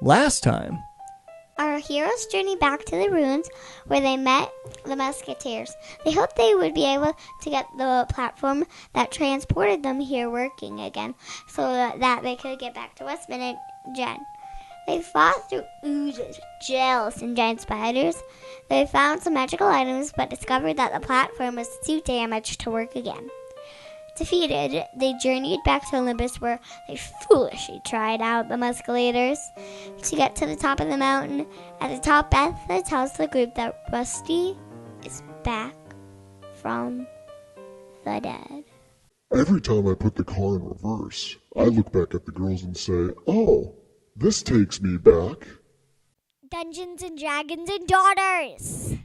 Last time, our heroes journeyed back to the ruins where they met the musketeers. They hoped they would be able to get the platform that transported them here working again so that they could get back to Westman and Jen. They fought through oozes, gels, and giant spiders. They found some magical items but discovered that the platform was too damaged to work again. Defeated, they journeyed back to Olympus where they foolishly tried out the musketeers. To get to the top of the mountain, at the top, Beth tells the group that Rusty is back from the dead. Every time I put the car in reverse, I look back at the girls and say, oh, this takes me back. Dungeons and Dragons and Daughters!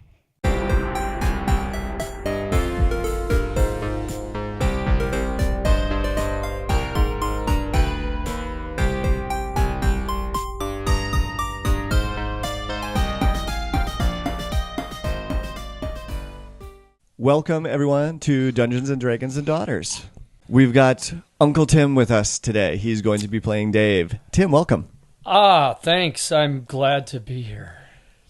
welcome everyone to Dungeons and Dragons and Daughters. We've got Uncle Tim with us today. He's going to be playing Dave. Tim, welcome. Thanks. I'm glad to be here.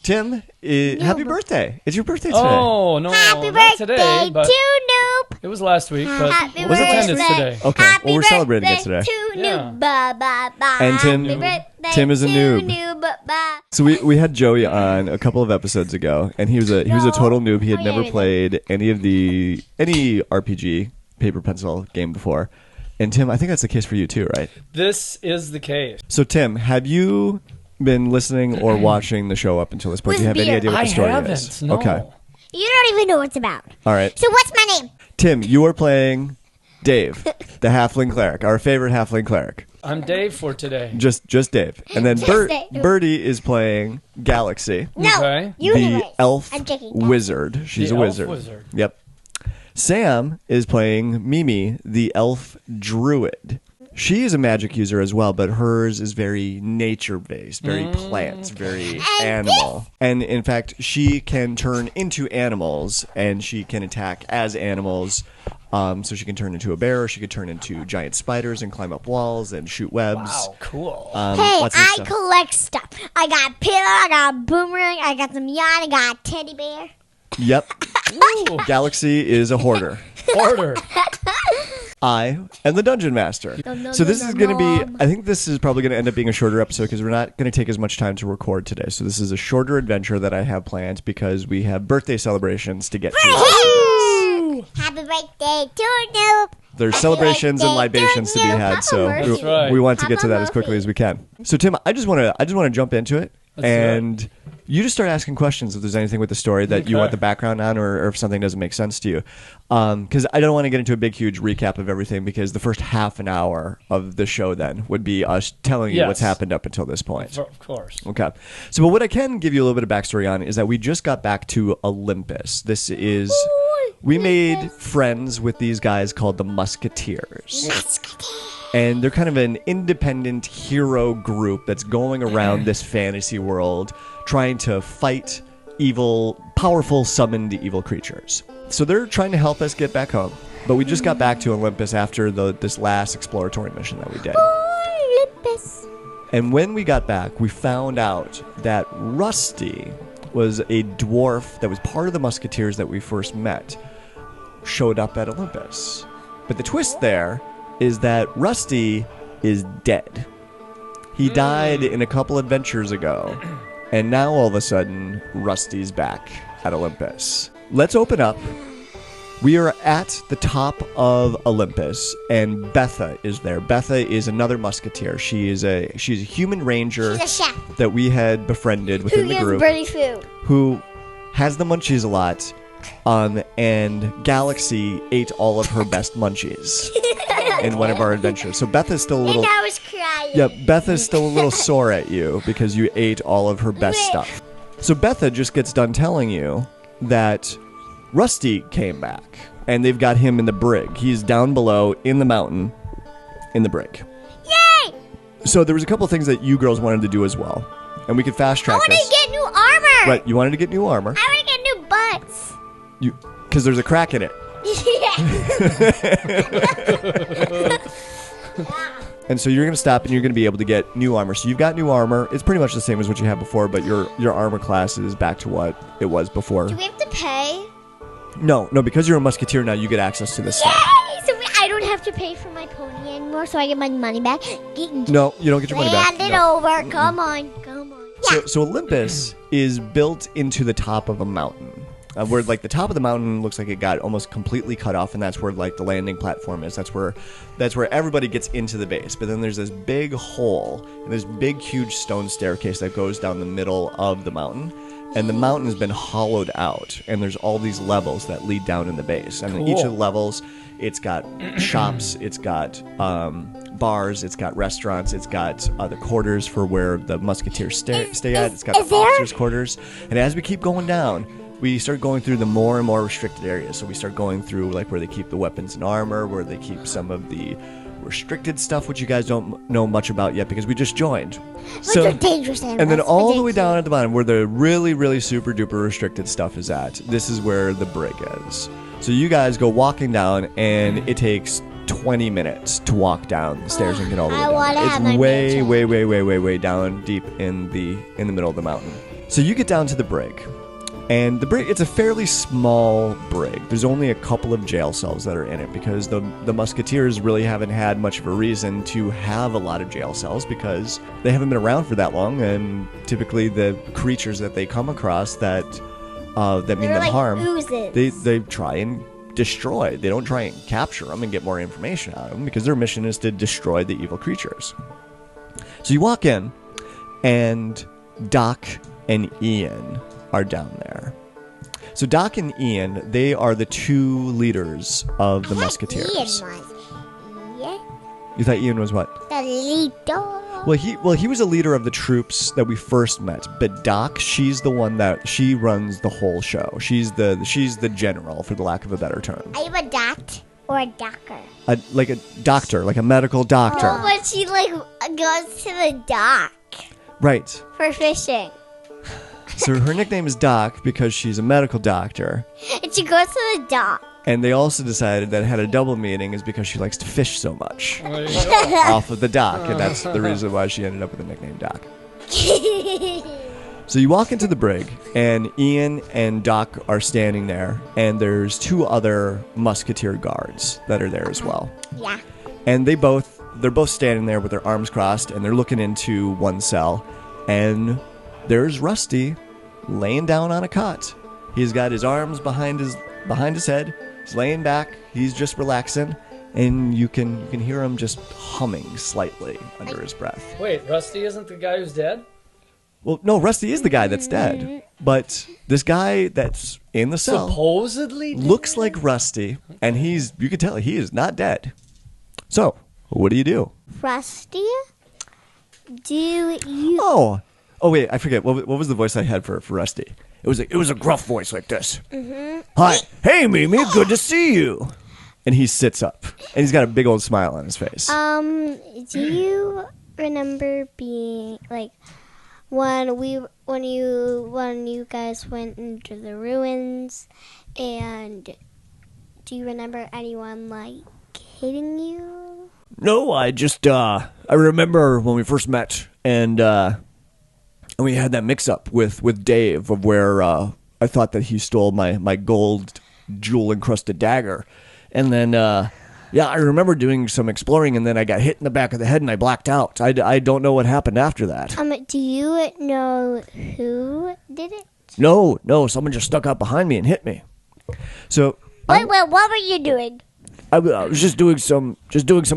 Tim, happy birthday. It's your birthday today. Oh, no, Happy not birthday today, but to Noob. it was last week, but Happy was attendance birthday. today. Okay, Happy well, we're celebrating it birthday today. To Yeah. Noob. Ba, ba, ba. And Tim- Happy birthday Tim is a to noob. Noob. Ba. So we had Joey on a couple of episodes ago, and he was a total noob. He had Oh, never yeah, played any RPG paper pencil game before. And Tim, I think that's the case for you too, right? This is the case. So Tim, have you been listening or watching the show up until this point? Do you have any beer. idea what I the story haven't. is? No. Okay. You don't even know what it's about. All right. So what's my name? Tim, you are playing Dave, the halfling cleric, our favorite halfling cleric. I'm Dave for today. Just Dave. And then Just Dave. Birdie is playing Gallexsy, No, Okay. you the anyway. elf I'm joking. wizard. She's The a elf wizard. wizard. Yep. Sam is playing Mimi, the elf druid. She is a magic user as well, but hers is very nature-based, very plants, very animal. And in fact, she can turn into animals, and she can attack as animals. So she can turn into a bear, or she could turn into giant spiders and climb up walls and shoot webs. Wow, cool. Hey, Lots of I stuff. collect stuff. I got a pillow, I got a boomerang, I got some yarn, I got a teddy bear. Yep. Ooh, Galaxy is a hoarder. order. I am the dungeon master. So this is going to be, I think this is probably going to end up being a shorter episode because we're not going to take as much time to record today. So this is a shorter adventure that I have planned because we have birthday celebrations to get through. Happy birthday to Noob. There's Happy celebrations and birthday libations to be to you. had, so Papa we, That's right. we want to get to Papa that as quickly Murphy. as we can. So Tim, I just want to jump into it, Let's do and you just start asking questions if there's anything with the story that you Okay. want the background on, or if something doesn't make sense to you. Because I don't want to get into a big, huge recap of everything, because the first half an hour of the show then would be us telling you Yes. what's happened up until this point. Of course. Okay. So, but what I can give you a little bit of backstory on is that we just got back to Olympus. This is, we made friends with these guys called the Musketeers. And they're kind of an independent hero group that's going around this fantasy world trying to fight evil, powerful summoned evil creatures. So they're trying to help us get back home. But we just got back to Olympus after this last exploratory mission that we did. Olympus. And when we got back, we found out that Rusty was a dwarf that was part of the Musketeers that we first met, showed up at Olympus. But the twist there is that Rusty is dead. He died in a couple adventures ago, and now all of a sudden, Rusty's back at Olympus. Let's open up. We are at the top of Olympus, and Betha is there. Betha is another musketeer. She's a human ranger She's a chef that we had befriended who within the gives group, Birdie food. who has the munchies a lot. And Galaxy ate all of her best munchies in one of our adventures. So Beth is still a little. And I was crying. Yeah, Beth is still a little sore at you because you ate all of her best stuff. So Betha just gets done telling you that Rusty came back, and they've got him in the brig. He's down below in the mountain in the brig. Yay! So there was a couple things that you girls wanted to do as well, and we could fast I track want this. to get new armor. Right, you wanted to get new armor. I want to get new butts. Because there's a crack in it. And so you're going to stop and you're going to be able to get new armor. So you've got new armor. It's pretty much the same as what you had before, but your armor class is back to what it was before. Do we have to pay? No, because you're a musketeer now, you get access to this stuff. Yay! So I don't have to pay for my pony anymore, so I get my money back. No, you don't get your money back. Hand it No. over. Come on. Yeah. So Olympus is built into the top of a mountain. Where like the top of the mountain looks like it got almost completely cut off, and that's where like the landing platform is. That's where everybody gets into the base. But then there's this big hole and this big huge stone staircase that goes down the middle of the mountain. And the mountain has been hollowed out, and there's all these levels that lead down in the base. And in each of the levels, it's got shops, it's got bars, it's got restaurants, it's got the quarters for where the musketeers stay at. It's got the officers' quarters. And as we keep going down, we start going through the more and more restricted areas. So we start going through like where they keep the weapons and armor, where they keep some of the restricted stuff, which you guys don't know much about yet because we just joined. So dangerous animals. And then all the way down at the bottom, where the really, really super duper restricted stuff is at, this is where the brig is. So you guys go walking down, and it takes 20 minutes to walk down the stairs and get all the way down. It's way down deep in the middle of the mountain. So you get down to the brig. And the brig, it's a fairly small brig. There's only a couple of jail cells that are in it because the musketeers really haven't had much of a reason to have a lot of jail cells because they haven't been around for that long, and typically the creatures that they come across that mean them harm, they try and destroy. They don't try and capture them and get more information out of them because their mission is to destroy the evil creatures. So you walk in, and Doc and Ian are down there. So Doc and Ian, they are the two leaders of the Musketeers. Ian was. Yeah. You thought Ian was what? The leader. Well, he was a leader of the troops that we first met. But Doc, she's the one that she runs the whole show. She's the general, for the lack of a better term. Are you a doc or a doctor? Like a doctor, like a medical doctor. Oh, but she goes to the dock. Right. For fishing. So her nickname is Doc because she's a medical doctor. And she goes to the dock. And they also decided that it had a double meaning is because she likes to fish so much There you go. off of the dock. And that's the reason why she ended up with the nickname Doc. So you walk into the brig, and Ian and Doc are standing there. And there's two other musketeer guards that are there as well. Yeah. And they're both standing there with their arms crossed, and they're looking into one cell. And there's Rusty laying down on a cot. He's got his arms behind his head. He's laying back. He's just relaxing, and you can hear him just humming slightly under his breath. Wait, Rusty isn't the guy who's dead? Well, no, Rusty is the guy that's dead, but this guy that's in the cell Supposedly dead? looks like Rusty, and you can tell he is not dead. So, what do you do? Rusty, do you... Oh wait, I forget. What was the voice I had for Rusty? It was a gruff voice like this. Mm-hmm. Hi, hey Mimi, good to see you. And he sits up, and he's got a big old smile on his face. Do you remember being like when you guys went into the ruins, and do you remember anyone like hitting you? No, I just I remember when we first met, and we had that mix-up with Dave of where I thought that he stole my gold jewel-encrusted dagger. And then, I remember doing some exploring, and then I got hit in the back of the head, and I blacked out. I don't know what happened after that. Do you know who did it? No, someone just stuck out behind me and hit me. So Wait, what were you doing? I was just doing some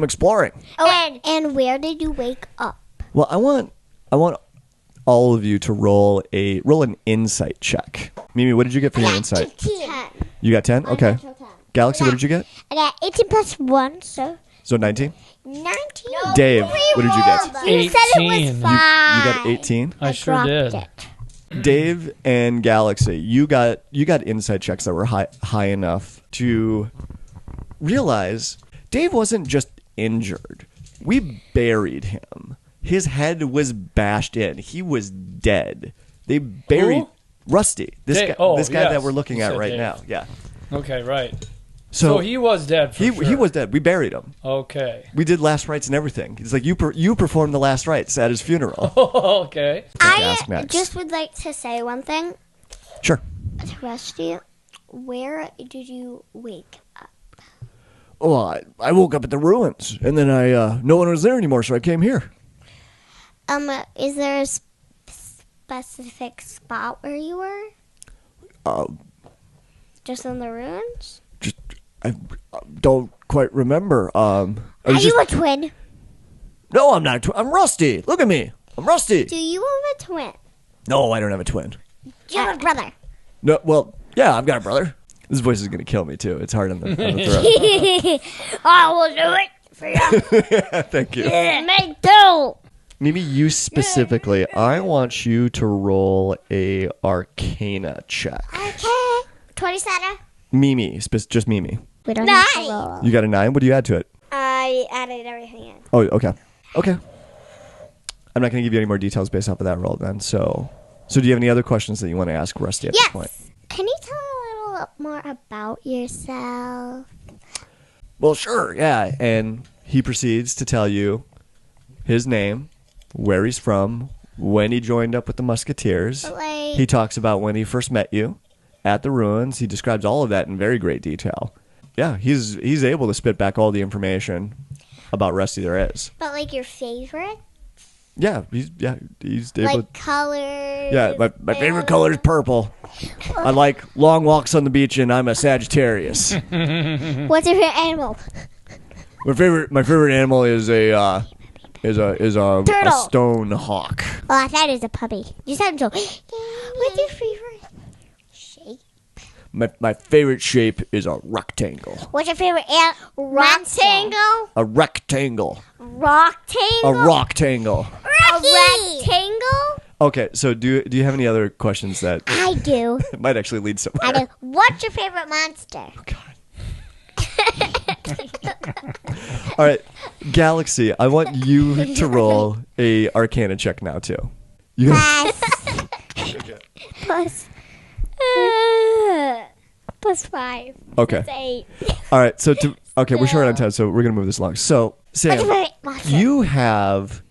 exploring. Oh, and where did you wake up? Well, I want all of you to roll an insight check. Mimi, what did you get for your insight? 10. You got 10? Okay. Galaxy, what did you get? I got 18 plus 1, so... So 19? 19. Dave, what did you get? You said it was 18. 5. You got 18? I sure did. It. Dave and Galaxy, you got insight checks that were high enough to realize Dave wasn't just injured. We buried him. His head was bashed in. He was dead. They buried Who? Rusty. This guy yes. that we're looking You at said right Dave. now. Yeah. Okay, right. So he was dead for he sure. was dead. We buried him. Okay. We did last rites and everything. He's like, you performed the last rites at his funeral. Okay. Ask I next. just would like to say one thing Sure. to Rusty. Where did you wake up? Oh, I woke up at the ruins, and then no one was there anymore, so I came here. Is there a specific spot where you were? Just in the ruins? I don't quite remember. Are you a twin? No, I'm not. I'm Rusty. Look at me. I'm Rusty. Do you have a twin? No, I don't have a twin. Do you have a brother? No, well, yeah, I've got a brother. This voice is gonna kill me too. It's hard on the throat. I will do it for you. Thank you. Me too. Maybe you specifically. I want you to roll a Arcana check. Okay. 27. Mimi, just Mimi. We don't have to roll. You got a 9. What do you add to it? I added everything in. Oh, okay. Okay. I'm not going to give you any more details based off of that roll then. So do you have any other questions that you want to ask Rusty at this point? Yes. Can you tell a little more about yourself? Well, sure, yeah. And he proceeds to tell you his name, where he's from, when he joined up with the Musketeers. Like, He talks about when he first met you at the ruins. He describes all of that in very great detail. Yeah, he's able to spit back all the information about Rusty there is. but like your favorite? Yeah, he's able. Like colors? Yeah, my favorite color is purple. I like long walks on the beach, and I'm a Sagittarius. What's your favorite animal? My favorite animal is a Turtle. stone hawk. Oh, I thought it was a puppy. You sound so. What's your favorite shape? My favorite shape is a rectangle. What's your favorite rectangle? A rectangle. Rectangle? A rectangle. A rectangle? Okay, so do you have any other questions that I do. might actually lead somewhere? I do. What's your favorite monster? Oh, God. All right, Galaxy, I want you to roll a Arcana check now too. You Plus. Plus 5. okay? 8. All right, so we're short on time, so we're gonna move this along. So What's your Sam, favorite monster? you have.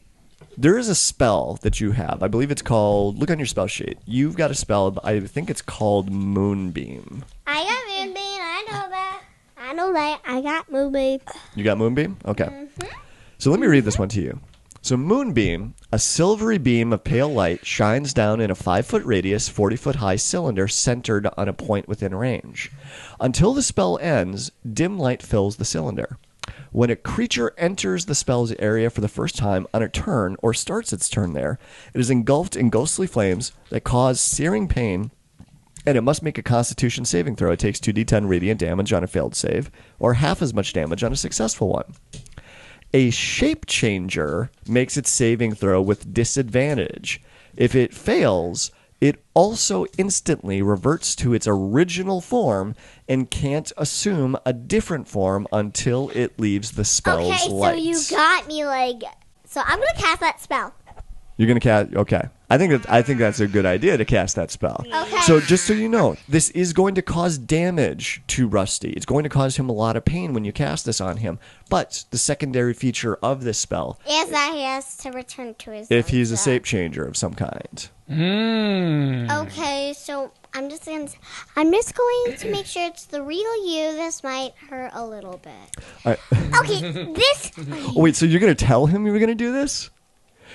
There is a spell that you have. I believe it's called. Look on your spell sheet. You've got a spell. I think it's called Moonbeam. I got Moonbeam. I know that. I know that. I got Moonbeam. You got Moonbeam? Okay. So let me read this one to you. So Moonbeam, a silvery beam of pale light, shines down in a 5-foot radius, 40-foot high cylinder centered on a point within range. Until the spell ends, dim light fills the cylinder. When a creature enters the spell's area for the first time on a turn or starts its turn there, it is engulfed in ghostly flames that cause searing pain, and it must make a Constitution saving throw. It takes 2d10 radiant damage on a failed save, or half as much damage on a successful one. A shape changer makes its saving throw with disadvantage. If it fails, it also instantly reverts to its original form and can't assume a different form until it leaves the spell's Okay, so lights. you got me like. So I'm gonna cast that spell. You're gonna cast. Okay, I think that's a good idea to cast that spell. Okay. So just so you know, this is going to cause damage to Rusty. It's going to cause him a lot of pain when you cast this on him. But the secondary feature of this spell, Is that he has to return to his. if he's a own self. shape changer of some kind. Okay, so I'm just going to make sure it's the real you. This might hurt a little bit. All right. Okay, this. Oh, wait, so you're gonna tell him you were gonna do this?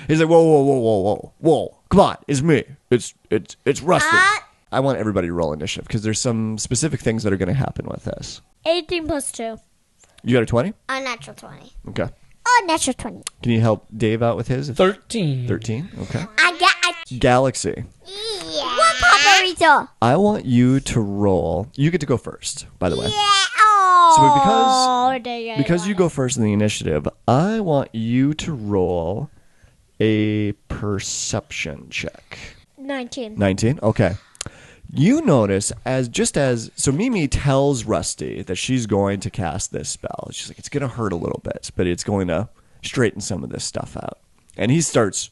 He's like, whoa, come on, it's me, it's Rusty. I want everybody to roll initiative because there's some specific things that are gonna happen with this. 18 plus 2. You got a 20? Unnatural 20. Okay. Unnatural 20. Can you help Dave out with his? 13. 13. Okay. I got Galaxy, Yeah. What, Paparito? I want you to roll. You get to go first, by the way. Yeah. Oh. So because you go first in the initiative, I want you to roll a perception check. 19. 19? Okay. You notice so Mimi tells Rusty that she's going to cast this spell. She's like, it's going to hurt a little bit, but it's going to straighten some of this stuff out. And he starts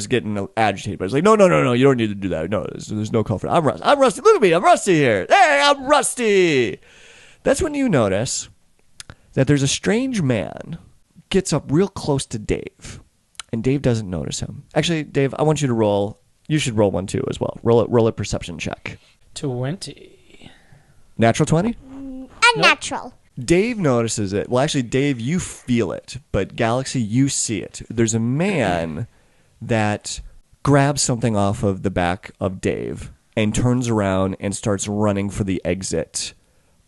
getting agitated. But he's like, no, you don't need to do that. No, there's no call for it. I'm Rusty. Look at me. I'm Rusty here. Hey, I'm Rusty. That's when you notice that there's a strange man gets up real close to Dave, and Dave doesn't notice him. Actually, Dave, I want you to roll. You should roll one too as well. Roll a perception check. 20. Natural 20? Unnatural. Dave notices it. Well, actually, Dave, you feel it, but Gallexsy, you see it. There's a man that grabs something off of the back of Dave and turns around and starts running for the exit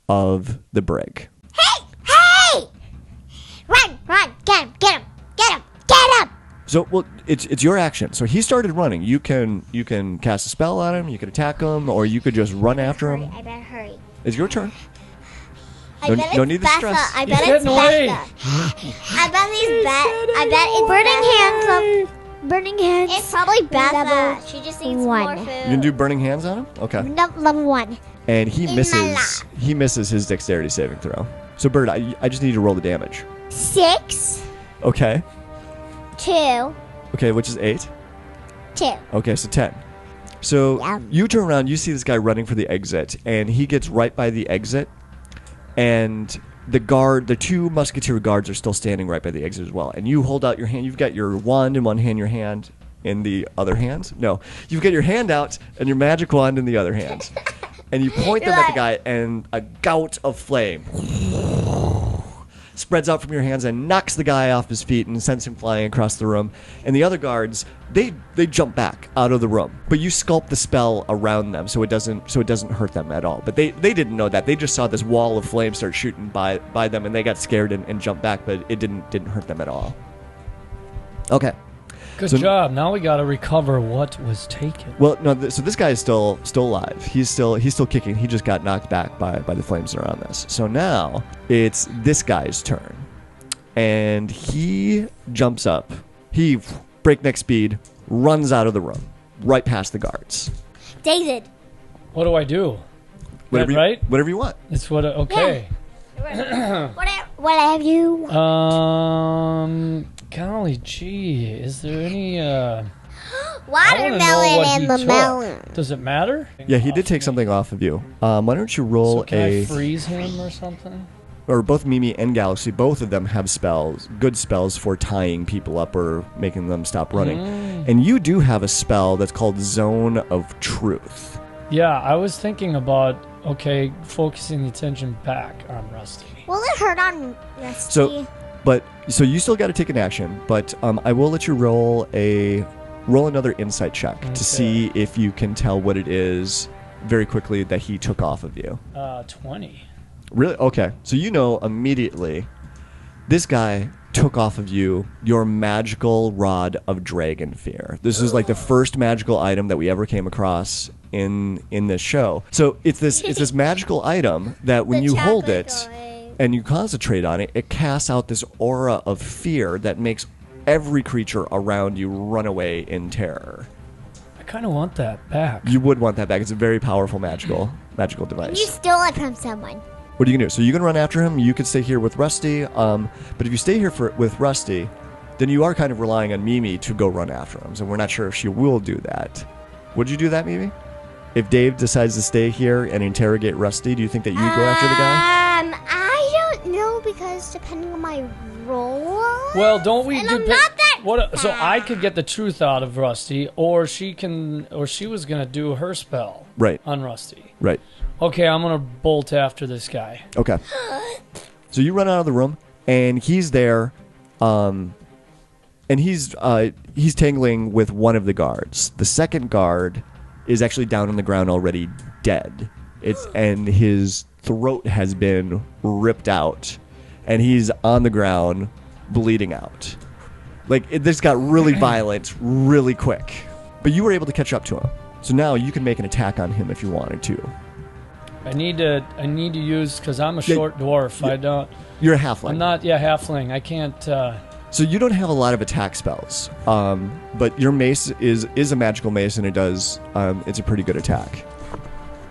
of the brig. Hey! Run! Get him! Get him! So, well, it's your action. So he started running. You can cast a spell on him. You can attack him, or you could just run after him. I better hurry. It's your turn. No need to stress. I bet He's it's getting away. Bethla. I bet he's Burning hands. It's probably Bethla. She just needs more food. You can do burning hands on him? Okay. Level 1. And he misses his dexterity saving throw. So, Bird, I just need to roll the damage. 6. Okay. 2. Okay, which is 8. 2. Okay, so 10. So Yum. you turn around, you see this guy running for the exit, and he gets right by the exit, and the two musketeer guards are still standing right by the exit as well. And you hold out your hand. You've got your wand in one hand, your hand in the other hand. No, you've got your hand out and your magic wand in the other hand. And you point them at the guy, and a gout of flame spreads out from your hands and knocks the guy off his feet and sends him flying across the room. And the other guards, they jump back out of the room, but you sculpt the spell around them so it doesn't hurt them at all. But they didn't know that. They just saw this wall of flame start shooting by them, and they got scared and jumped back, but it didn't hurt them at all. Okay. Good job. Now we got to recover what was taken. Well, no. So this guy is still alive. He's still kicking. He just got knocked back by the flames around this. So now it's this guy's turn, and he jumps up. He breakneck speed runs out of the room, right past the guards. David. What do I do? Whatever you want. It's what. Okay. Whatever you want. Golly gee, is there any Watermelon in the melon. Does it matter? Yeah, he did take something off of you. Why don't you roll so can I freeze him or something? Or both Mimi and Gallexsy, both of them have spells, good spells for tying people up or making them stop running. And you do have a spell that's called Zone of Truth. Yeah, I was thinking about focusing the attention back on Rusty. Will it hurt on Rusty? So you still got to take an action, but I will let you roll another insight check to see if you can tell what it is very quickly that he took off of you. 20. Really? Okay. So you know immediately this guy took off of you your magical rod of dragon fear. This is like the first magical item that we ever came across in this show. So it's this magical item that when you hold it and you concentrate on it, it casts out this aura of fear that makes every creature around you run away in terror. I kind of want that back. You would want that back. It's a very powerful magical device. You stole it from someone. What are you going to do? So you can run after him. You could stay here with Rusty. But if you stay here with Rusty, then you are kind of relying on Mimi to go run after him. So we're not sure if she will do that. Would you do that, Mimi? If Dave decides to stay here and interrogate Rusty, do you think that you go after the guy? I don't know because depending on my role. Well, don't we? And I'm not that. So I could get the truth out of Rusty, or she was gonna do her spell. Right. On Rusty. Right. Okay, I'm gonna bolt after this guy. Okay. So you run out of the room, and he's there, and he's tangling with one of the guards. The second guard is actually down on the ground already dead. And his throat has been ripped out, and he's on the ground bleeding out. This got really violent really quick. But you were able to catch up to him. So now you can make an attack on him if you wanted to. I need to use, because I'm a short dwarf. I don't. You're a halfling. I'm not. Yeah, halfling. I can't. So you don't have a lot of attack spells, but your mace is a magical mace, and it's a pretty good attack.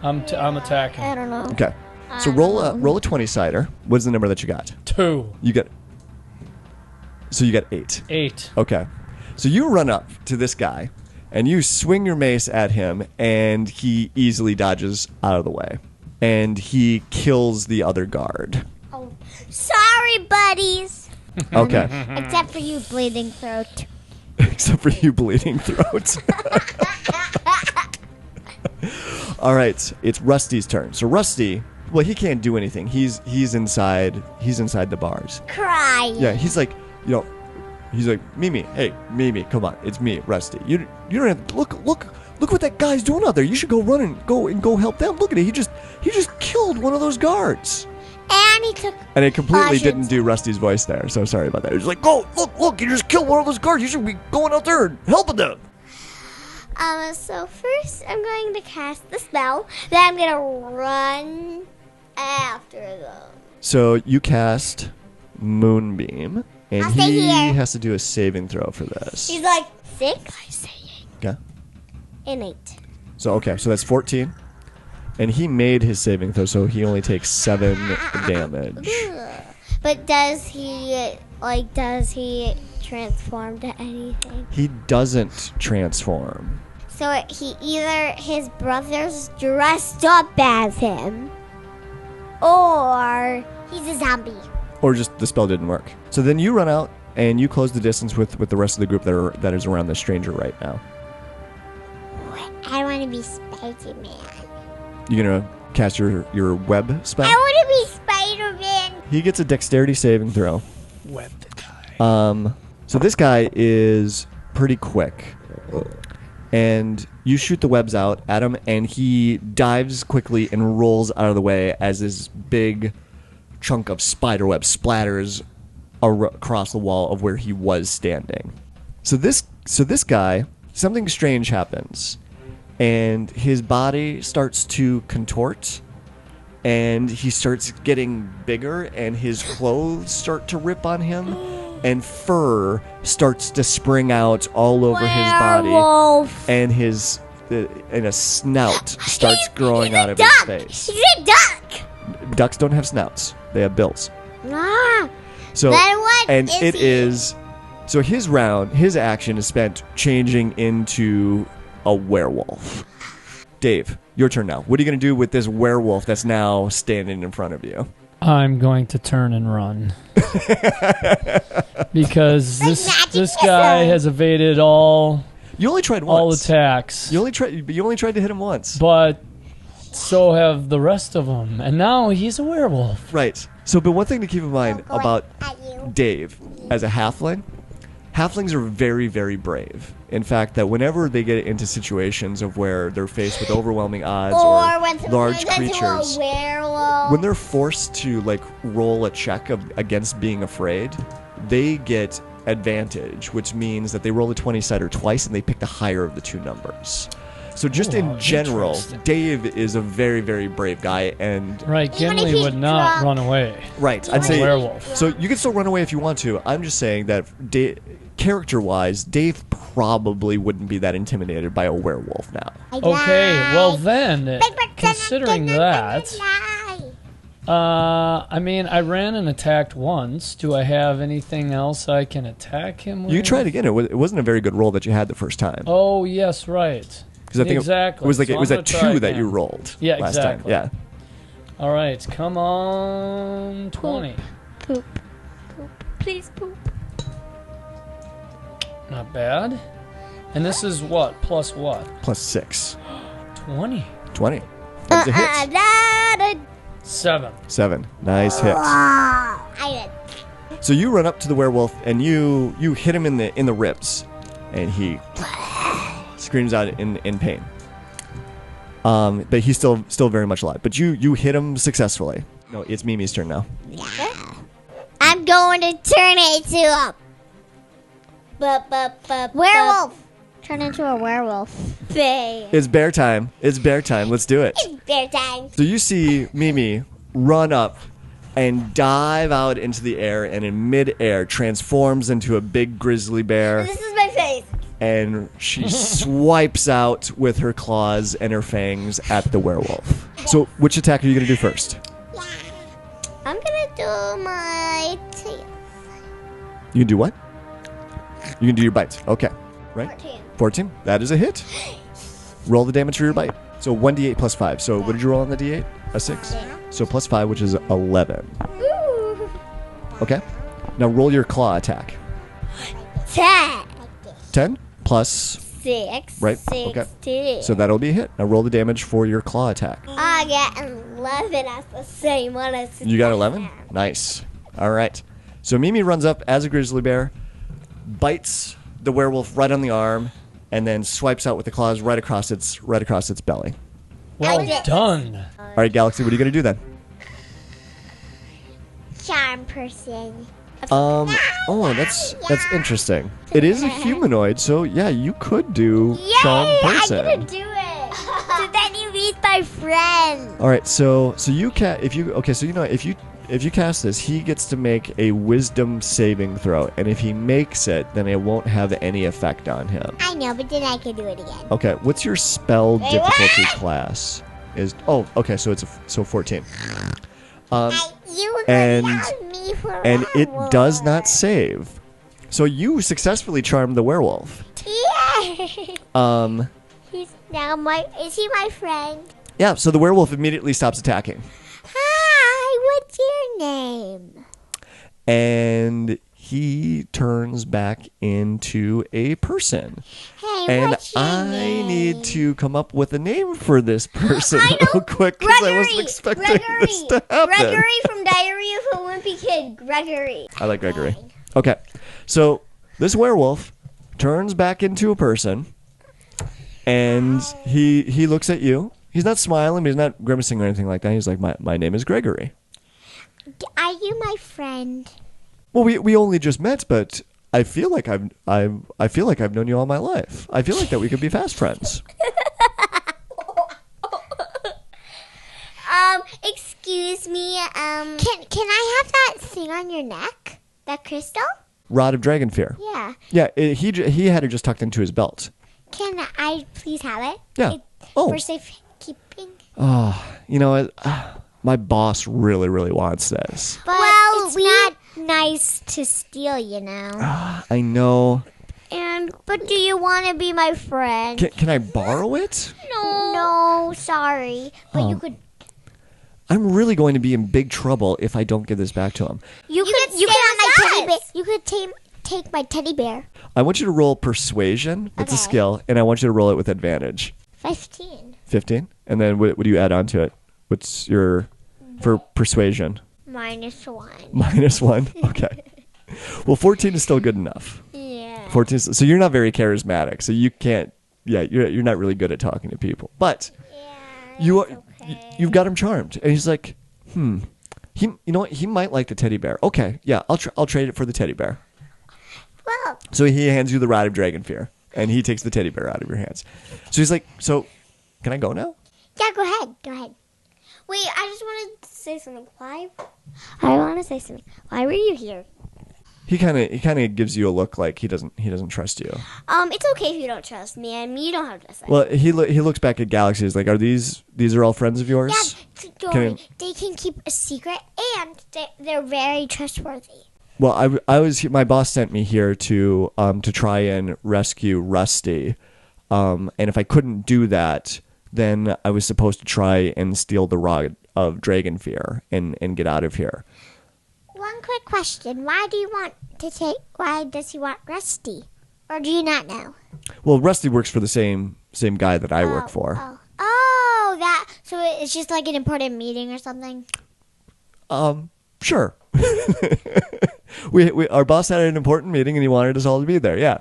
I'm attacking. I don't know. Okay. So roll a 20-sider. What's the number that you got? 2. So you got 8. 8. Okay. So you run up to this guy, and you swing your mace at him, and he easily dodges out of the way. and he kills the other guard. Oh, sorry, buddies. Okay. Except for you, bleeding throat. Except for you, bleeding throat. All right, it's Rusty's turn. So Rusty, well, he can't do anything. He's inside. He's inside the bars. Crying. Yeah, he's like, he's like, Mimi, hey, Mimi, come on, it's me, Rusty. You don't have to look what that guy's doing out there. You should go run and go help them. Look at it. He just killed one of those guards. And he took. And it completely didn't do Rusty's voice there. So sorry about that. He was like, go look, you just killed one of those guards. You should be going out there and helping them. So first I'm going to cast the spell. Then I'm gonna run after them. So you cast Moonbeam, and I'll stay he here. has to do a saving throw for this. He's like 6 Okay. and 8. So that's 14. And he made his saving throw, so he only takes 7 damage. But does he transform to anything? He doesn't transform. So either his brother's dressed up as him, or he's a zombie. Or just the spell didn't work. So then you run out and you close the distance with the rest of the group that is around the stranger right now. I want to be Spider-Man. You gonna cast your web spell? I want to be Spider-Man. He gets a dexterity saving throw. Web the guy. So this guy is pretty quick. And you shoot the webs out at him, and he dives quickly and rolls out of the way as this big chunk of spider web splatters across the wall of where he was standing. So this guy, something strange happens, and his body starts to contort, and he starts getting bigger, and his clothes start to rip on him. And fur starts to spring out all over his body, and a snout starts growing out of his face. He's a duck. Ducks don't have snouts; they have bills. Ah. So Then what and is it he? is so his action is spent changing into a werewolf. Dave, your turn now. What are you going to do with this werewolf that's now standing in front of you? I'm going to turn and run. Because this guy has evaded all You only tried once. attacks. You only tried to hit him once. But so have the rest of them. And now he's a werewolf. Right. So, but one thing to keep in mind Go about at you. Dave as a halfling, halflings are very, very brave. In fact, that whenever they get into situations of where they're faced with overwhelming odds Or when large someone turns into creatures, a werewolf. when they're forced to roll a check against being afraid, they get advantage, which means that they roll a 20-sider twice and they pick the higher of the two numbers. So just in general, interesting. Dave is a very, very brave guy, and Right, Even if Gimli he's would not drunk. run away. right, I'd Even say if werewolf. So you can still run away if you want to. I'm just saying that character-wise, Dave probably wouldn't be that intimidated by a werewolf now. Okay, well then, considering that, I mean, I ran and attacked once. Do I have anything else I can attack him with? You can try it again. It wasn't a very good roll that you had the first time. Oh, yes, right. Because I think exactly. it was So it was I'm at gonna try 2 that you again. rolled Yeah, last exactly. time. Yeah. All right, come on, 20. Poop. Please poop. Not bad. And this is what? Plus what? Plus 6. 20. 20. That's a hit. 7. 7. Nice hit. I did. So you run up to the werewolf and you hit him in the ribs, and he screams out in pain. But he's still very much alive. But you hit him successfully. No, it's Mimi's turn now. I'm going to turn it into a werewolf. Turn into a werewolf. It's bear time. It's bear time. Let's do it. It's bear time. So you see Mimi run up and dive out into the air, and in midair transforms into a big grizzly bear, This is my face. and she swipes out with her claws and her fangs at the werewolf. So which attack are you going to do first? I'm going to do my tail. You can do what? You can do your bite. Okay. Right? 14. 14. That is a hit. Roll the damage for your bite. So 1d8 plus 5. So what did you roll on the d8? A 6? So plus 5, which is 11. Ooh. Okay. Now roll your claw attack. 10. 10 plus... 6. Right, 16. So that'll be a hit. Now roll the damage for your claw attack. I get 11. That's the same one as You got 11? Nice. All right. So Mimi runs up as a grizzly bear, bites the werewolf right on the arm, and then swipes out with the claws right across its belly. Well done. All right, Galaxy, what are you going to do then? Charm person. Oh, that's interesting. It is a humanoid, so yeah, you could do charm person. I'm gonna do it. So then you meet my friend. All right, so you if you cast this, he gets to make a wisdom saving throw, and if he makes it, then it won't have any effect on him. I know, but then I can do it again. Okay, what's your spell Wait, difficulty what? class? Okay, so it's 14. You and me for and it werewolf. does not save. So you successfully charmed the werewolf. Yeah. Is he my friend? Yeah, so the werewolf immediately stops attacking. Hi, what's your name? And he turns back into a person. Hey, And what's your I name? need to come up with a name for this person I know. real quick because I wasn't expecting this to happen. Gregory from Diary of a Wimpy Kid. Gregory. I like Gregory. Okay, so this werewolf turns back into a person, and he looks at you. He's not smiling, but he's not grimacing or anything like that. He's like, my name is Gregory. Are you my friend? Well, we only just met, but I feel like I've known you all my life. I feel like that we could be fast friends. Excuse me. Can I have that thing on your neck? That crystal? Rod of Dragon Fear. Yeah. Yeah, he had it just tucked into his belt. Can I please have it? Yeah. For safekeeping. Oh, you know what? My boss really, really wants this. But it's not nice to steal, you know. I know. But do you want to be my friend? Can I borrow it? No, sorry. But you could. I'm really going to be in big trouble if I don't give this back to him. You could have my teddy bear. You could take my teddy bear. I want you to roll persuasion. It's a Okay. skill, and I want you to roll it with advantage. 15. 15? And then what do you add on to it? What's your for persuasion? -1. -1? Okay. Well, 14 is still good enough. Yeah. 14 is, so you're not very charismatic, so you can't, you're not really good at talking to people. But you've got him charmed. And he's like, you know what? He might like the teddy bear. Okay, yeah, I'll trade it for the teddy bear. Well, So he hands you the Rod of Dragon Fear, and he takes the teddy bear out of your hands. So he's like, so can I go now? yeah, go ahead. Go ahead. Wait, I just wanted to say something. I want to say something. Why were you here? He kind of gives you a look like he doesn't trust you. It's okay if you don't trust me. I mean, you don't have to say. Well, he looks back at Gallexsy. He's like, are these are all friends of yours? Yeah, don't worry. They can keep a secret, and they're very trustworthy. Well, my boss sent me here to try and rescue Rusty, and if I couldn't do that, then I was supposed to try and steal the Rod of Dragon Fear and get out of here. One quick question: why does he want Rusty, or do you not know? Well, Rusty works for the same guy that I work for. Oh, that. So it's just like an important meeting or something. Sure. Our boss had an important meeting and he wanted us all to be there. Yeah.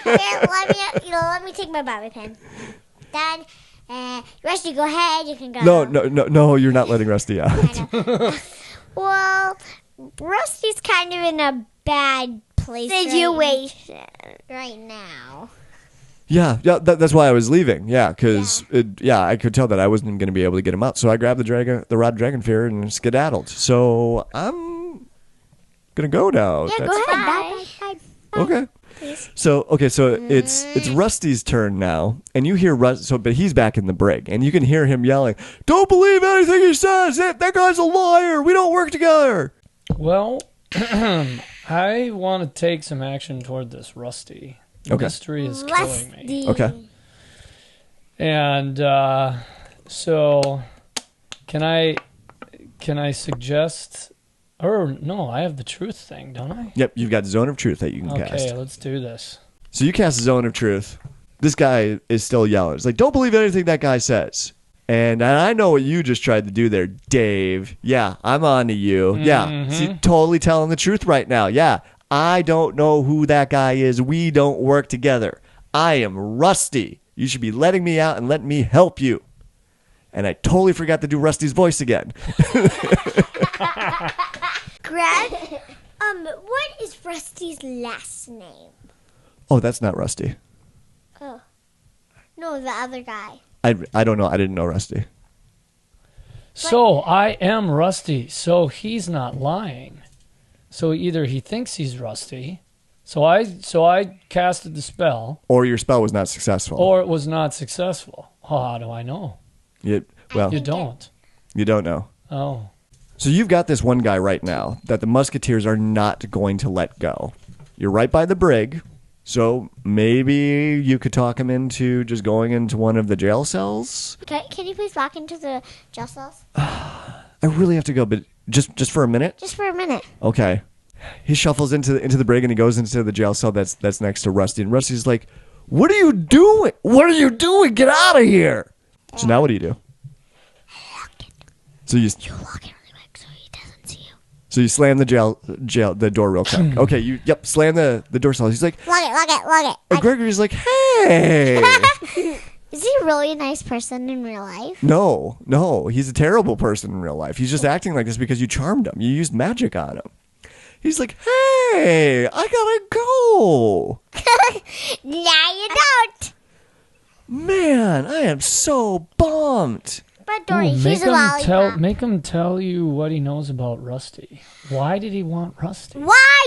Here, let me take my bobby pin. Then, Rusty, go ahead. You can go. No, you're not letting Rusty out. Well, Rusty's kind of in a bad situation right now. Yeah, that's why I was leaving. Yeah, because I could tell that I wasn't going to be able to get him out. So I grabbed the Rod of Dragon Fear and skedaddled. So I'm gonna go now. Yeah, go ahead. Bye. Okay. Please. So it's Rusty's turn now, and you hear but he's back in the brig, and you can hear him yelling, "Don't believe anything he says! That guy's a liar! We don't work together!" Well, I want to take some action toward this Rusty. The Okay. mystery is killing me. Okay. And so, can I suggest? Or no, I have the truth thing, don't I? Yep, you've got Zone of Truth that you can cast. Okay, let's do this. So you cast Zone of Truth. This guy is still yelling. It's like, don't believe anything that guy says. And I know what you just tried to do there, Dave. Yeah, I'm on to you. Yeah, see, totally telling the truth right now. Yeah, I don't know who that guy is. We don't work together. I am Rusty. You should be letting me out and letting me help you. And I totally forgot to do Rusty's voice again. Greg, what is Rusty's last name? Oh, that's not Rusty. Oh. No, the other guy. I don't know. I didn't know Rusty. So I am Rusty. So he's not lying. So either he thinks he's Rusty. So I casted the spell. Or your spell was not successful. Or it was not successful. Oh, how do I know? Well, You don't. you don't know. Oh. So you've got this one guy right now that the musketeers are not going to let go. You're right by the brig. So maybe you could talk him into just going into one of the jail cells. Can you please walk into the jail cells? I really have to go, but just for a minute. Just for a minute. Okay. He shuffles into the brig and he goes into the jail cell that's next to Rusty. And Rusty's like, "What are you doing? What are you doing? Get out of here!" So now what do you do? So you lock it really quick so he doesn't see you. So you slam the door real quick. Okay, slam the door cell. He's like, Lock it. and Gregory's like, "Hey." Is he really a nice person in real life? No, he's a terrible person in real life. He's just acting like this because you charmed him. You used magic on him. He's like, "Hey, I gotta go." Now you don't. Man, I am so bummed. But Dory, he's a lollipop. Make him tell you what he knows about Rusty. Why did he want Rusty? Why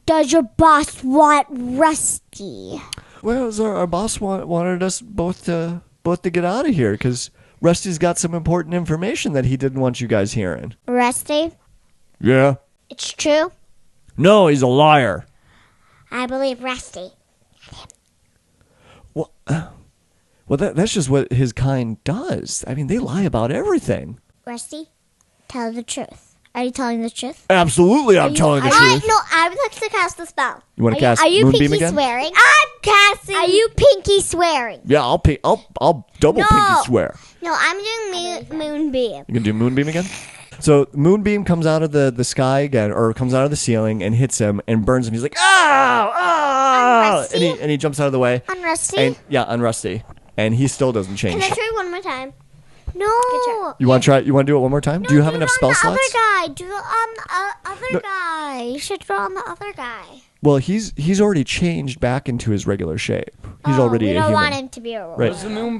does your boss want Rusty? Well, our boss wanted us both to get out of here because Rusty's got some important information that he didn't want you guys hearing. Rusty? Yeah. It's true? No, he's a liar. I believe Rusty. Well, that's just what his kind does. I mean, they lie about everything. Rusty, tell the truth. Are you telling the truth? Absolutely, I'm telling the truth. No, I would like to cast the spell. You want to cast Are you Moonbeam pinky again? swearing? I'm casting. Are you pinky swearing? Yeah, I'll double pinky swear. No, I'm doing Moonbeam. You gonna do Moonbeam again? So Moonbeam comes out of the sky again, or comes out of the ceiling and hits him and burns him. He's like, "Ah!" And he jumps out of the way. On Rusty? On Rusty. And he still doesn't change. Can I try one more time? No. You want to try? You want to do it one more time? Do you have enough spell slots? Do it on the other guy. Do it on the other guy. You should draw on the other guy. Well, he's already changed back into his regular shape. He's already a human. We don't want him to be a robot. Right.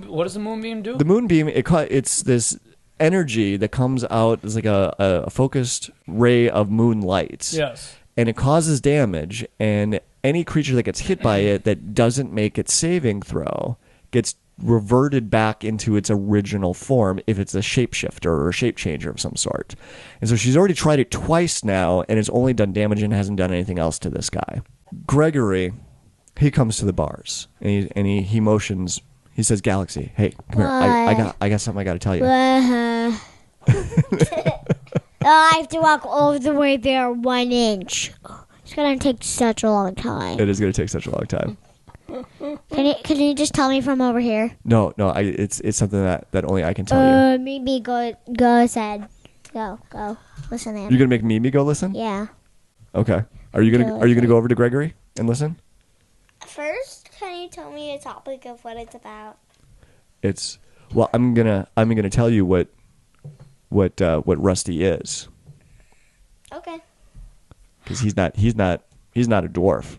What does the moonbeam do? The moonbeam, it's this energy that comes out as like a focused ray of moonlight. Yes. And it causes damage, and any creature that gets hit by it that doesn't make its saving throw gets reverted back into its original form if it's a shapeshifter or a shape changer of some sort. And so she's already tried it twice now, and it's only done damage and hasn't done anything else to this guy. Gregory, he comes to the bars, and he motions. He says, "Gallexsy, hey, come here. I got something I got to tell you." I have to walk all the way there 1 inch. It's going to take such a long time. It is going to take such a long time. Can you just tell me from over here? No, it's something that only I can tell you. Maybe go ahead. Go. Listen in. You're gonna make Mimi go listen? Yeah. Okay. Are you gonna go over to Gregory and listen? First, can you tell me a topic of what it's about? I'm gonna tell you what Rusty is. Okay. Because he's not a dwarf.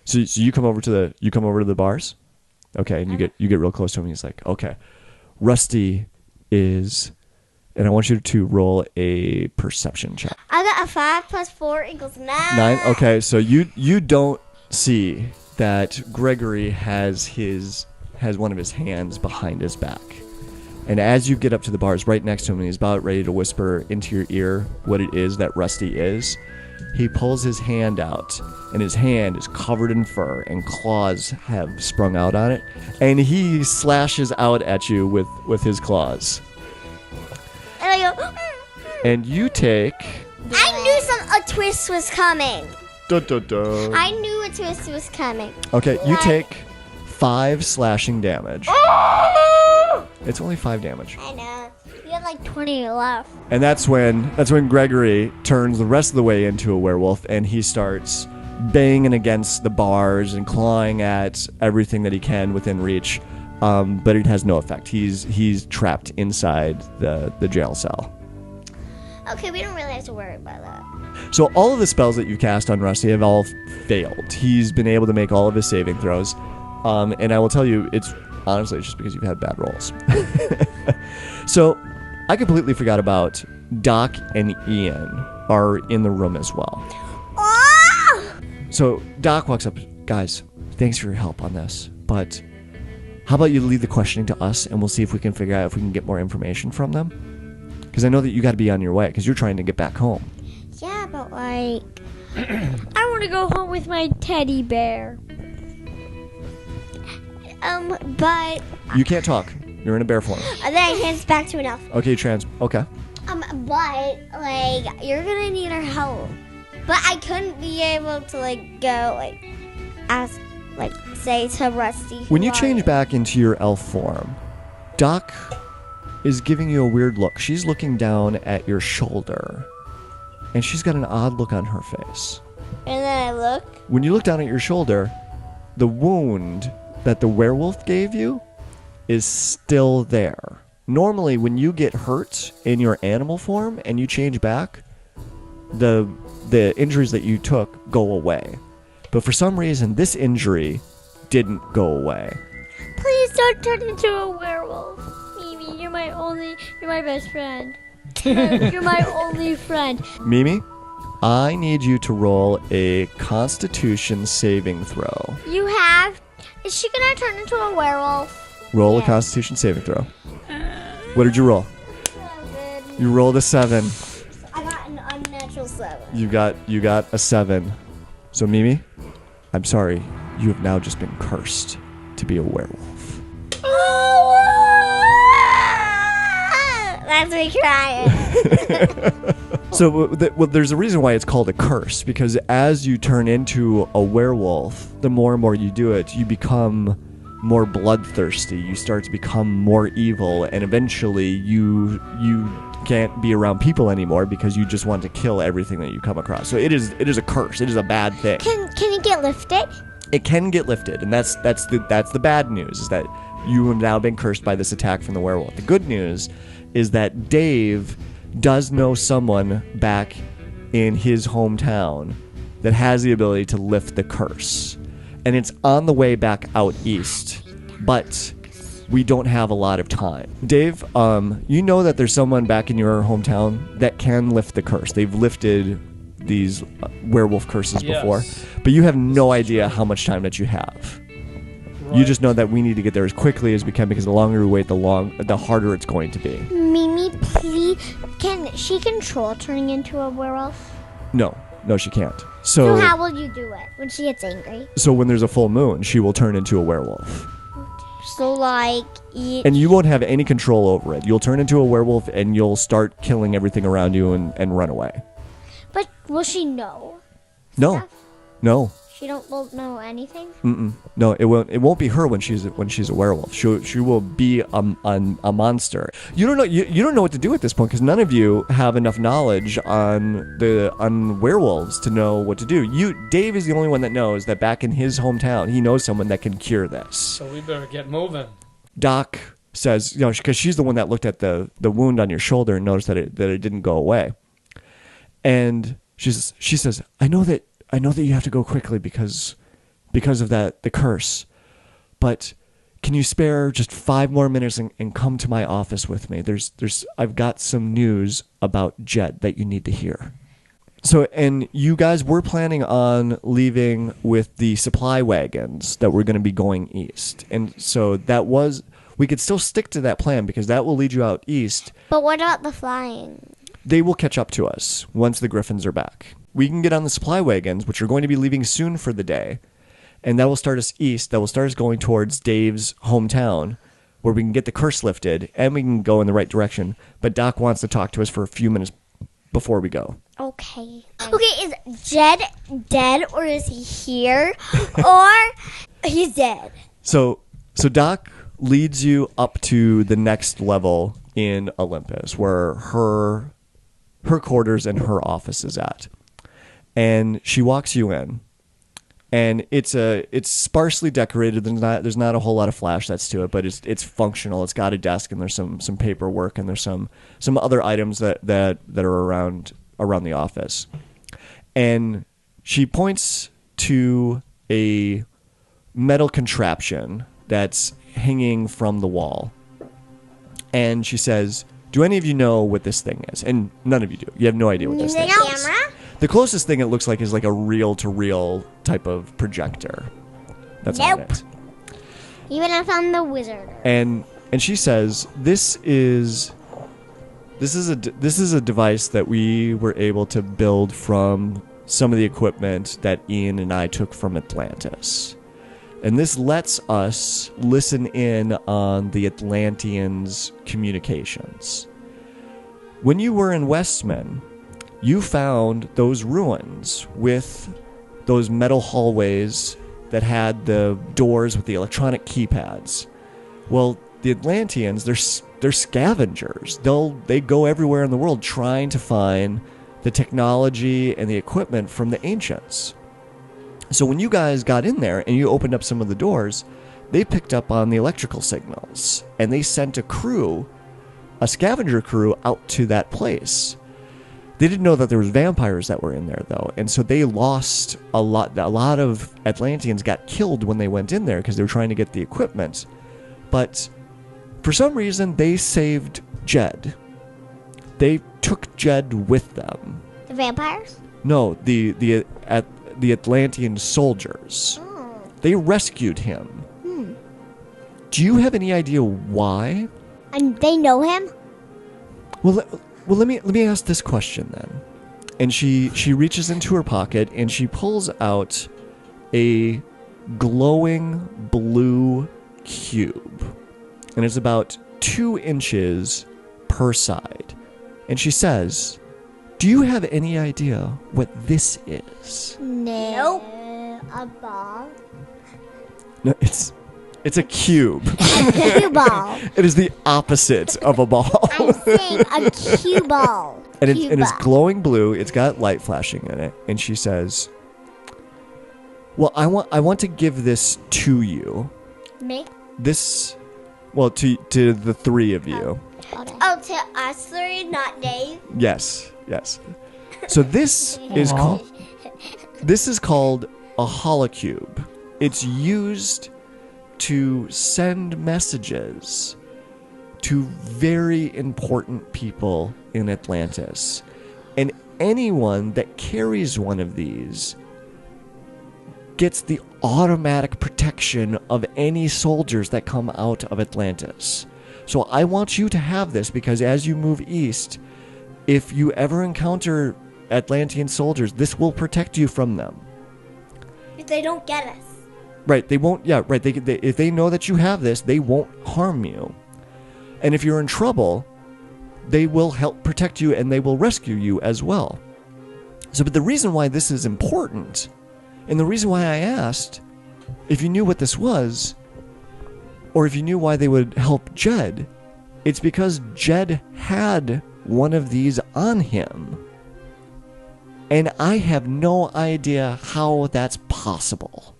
So you come over to the bars, okay, and you get real close to him. And he's like, "Okay, Rusty is," and I want you to roll a perception check. I got a 5 + 4 = 9. 9. Okay, so you don't see that Gregory has one of his hands behind his back, and as you get up to the bars right next to him, and he's about ready to whisper into your ear what it is that Rusty is, he pulls his hand out, and his hand is covered in fur, and claws have sprung out on it, and he slashes out at you with his claws. And I go, And you take... I knew a twist was coming. Dun, dun, dun. I knew a twist was coming. Okay, you take 5 slashing damage. Oh! It's only 5 damage. I know. You have like 20 left. And that's when Gregory turns the rest of the way into a werewolf, and he starts banging against the bars and clawing at everything that he can within reach. But it has no effect. He's trapped inside the jail cell. Okay, we don't really have to worry about that. So all of the spells that you cast on Rusty have all failed. He's been able to make all of his saving throws. And I will tell you, it's just because you've had bad rolls. So I completely forgot about Doc and Ian are in the room as well. Oh! So Doc walks up. Guys, thanks for your help on this. But how about you leave the questioning to us, and we'll see if we can figure out if we can get more information from them? Because I know that you got to be on your way, because you're trying to get back home. Yeah, but like... I want to go home with my teddy bear. But... You can't talk. You're in a bear form. Then I hands back to enough. Okay, Okay. But, like, you're gonna need our help. But I couldn't be able to, like, go, like, ask, like, say to Rusty. When you change back into your elf form, Doc is giving you a weird look. She's looking down at your shoulder, and she's got an odd look on her face. And then I look. When you look down at your shoulder, the wound that the werewolf gave you is still there. Normally, when you get hurt in your animal form and you change back, the injuries that you took go away. But for some reason, this injury didn't go away. Please don't turn into a werewolf. Mimi, you're my best friend. You're my only friend. Mimi, I need you to roll a Constitution saving throw. You have... Is she gonna turn into a werewolf? Roll a Constitution saving throw. What did you roll? 7. You rolled a 7. I got an unnatural 7. You got a 7. So Mimi, I'm sorry. You have now just been cursed to be a werewolf. That's me crying. So there's a reason why it's called a curse, because as you turn into a werewolf, the more and more you do it, you become more bloodthirsty. You start to become more evil, and eventually you can't be around people anymore because you just want to kill everything that you come across. So it is a curse. It is a bad thing. Can it get lifted? It can get lifted, and that's the bad news, is that you have now been cursed by this attack from the werewolf. The good news is that Dave does know someone back in his hometown that has the ability to lift the curse. And it's on the way back out east, but we don't have a lot of time. Dave, you know that there's someone back in your hometown that can lift the curse. They've lifted these werewolf curses before, but you have no idea how much time that you have. Right. You just know that we need to get there as quickly as we can, because the longer we wait, the harder it's going to be. Mimi, please, can she control turning into a werewolf? No, she can't. So how will you do it when she gets angry? So when there's a full moon, she will turn into a werewolf. So like... And you won't have any control over it. You'll turn into a werewolf and you'll start killing everything around you and run away. But will she know? No. Stuff? No. She won't know anything? No, it won't be her when she's a werewolf. She will be a monster. You don't know you don't know what to do at this point, because none of you have enough knowledge on werewolves to know what to do. Dave is the only one that knows that back in his hometown, he knows someone that can cure this. So we better get moving. Doc says, because she's the one that looked at the wound on your shoulder and noticed that it didn't go away. And she says, I know that you have to go quickly because of the curse, but can you spare just 5 more minutes and come to my office with me? I've got some news about Jet that you need to hear. So, and you guys were planning on leaving with the supply wagons that were going to be going east. And so we could still stick to that plan, because that will lead you out east. But what about the flying? They will catch up to us once the Griffins are back. we can get on the supply wagons, which are going to be leaving soon for the day, and that will start us east. That will start us going towards Dave's hometown, where we can get the curse lifted, and we can go in the right direction. But Doc wants to talk to us for a few minutes before we go. Okay. Okay, is Jed dead, or is he here? Or he's dead? So Doc leads you up to the next level in Olympus, where her quarters and her office is at. And she walks you in, and it's sparsely decorated. There's not a whole lot of flash that's to it, but it's functional. It's got a desk, and there's some paperwork, and there's some other items that are around the office. And she points to a metal contraption that's hanging from the wall, and she says, "Do any of you know what this thing is?" And none of you do. You have no idea what this thing is. Camera? The closest thing it looks like is like a reel-to-reel type of projector that's on Nope. it. Even if I'm the wizard. And she says, this is a device that we were able to build from some of the equipment that Ian and I took from Atlantis. And this lets us listen in on the Atlanteans' communications. When you were in Westman, you found those ruins with those metal hallways that had the doors with the electronic keypads. Well, the Atlanteans, they're scavengers. They go everywhere in the world trying to find the technology and the equipment from the ancients. So when you guys got in there and you opened up some of the doors, they picked up on the electrical signals, and they sent a scavenger crew out to that place. They didn't know that there was vampires that were in there, though, and so they lost a lot. A lot of Atlanteans got killed when they went in there because they were trying to get the equipment. But for some reason, they saved Jed. They took Jed with them. The vampires? No, the Atlantean soldiers. Oh. They rescued him. Do you have any idea why? And they know him? Well, let me ask this question then. And she reaches into her pocket and she pulls out a glowing blue cube, and it's about 2 inches per side. And she says, "Do you have any idea what this is?" No. A ball? No, it's a cube. A cue ball. It is the opposite of a ball. I'm saying a cue ball. And it's glowing blue. It's got light flashing in it. And she says, "Well, I want to give this to you. Me? This, well, to the 3 of you." Okay. Oh, to us 3, not Dave? Yes. So this is called a holocube. It's used to send messages to very important people in Atlantis. And anyone that carries one of these gets the automatic protection of any soldiers that come out of Atlantis. So I want you to have this, because as you move east, if you ever encounter Atlantean soldiers, this will protect you from them. If they don't get us. Right, they won't, yeah, right. They, if they know that you have this, they won't harm you. And if you're in trouble, they will help protect you and they will rescue you as well. So, but the reason why this is important, and the reason why I asked if you knew what this was, or if you knew why they would help Jed, it's because Jed had one of these on him. And I have no idea how that's possible.